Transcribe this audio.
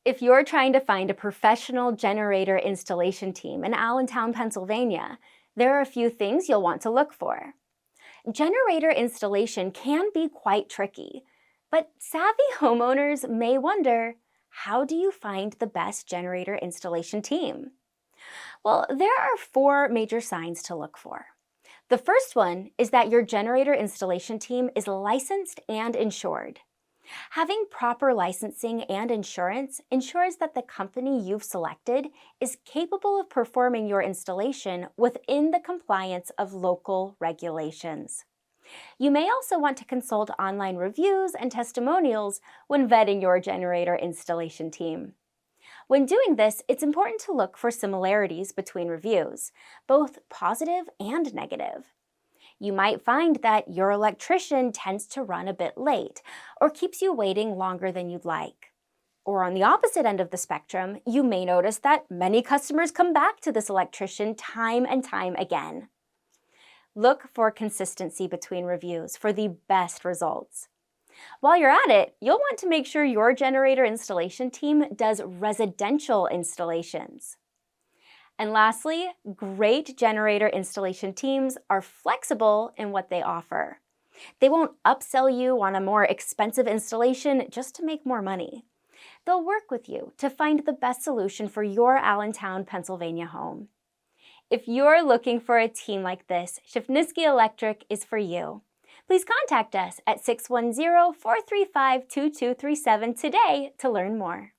If you're trying to find a professional generator installation team in Allentown, Pennsylvania, there are a few things you'll want to look for. Generator installation can be quite tricky, but savvy homeowners may wonder, how do you find the best generator installation team? Well, there are 4 major signs to look for. The first one is that your generator installation team is licensed and insured. Having proper licensing and insurance ensures that the company you've selected is capable of performing your installation within the compliance of local regulations. You may also want to consult online reviews and testimonials when vetting your generator installation team. When doing this, it's important to look for similarities between reviews, both positive and negative. You might find that your electrician tends to run a bit late or keeps you waiting longer than you'd like. Or on the opposite end of the spectrum, you may notice that many customers come back to this electrician time and time again. Look for consistency between reviews for the best results. While you're at it, you'll want to make sure your generator installation team does residential installations. And lastly, great generator installation teams are flexible in what they offer. They won't upsell you on a more expensive installation just to make more money. They'll work with you to find the best solution for your Allentown, Pennsylvania home. If you're looking for a team like this, Shafnisky Electric is for you. Please contact us at 610-435-2237 today to learn more.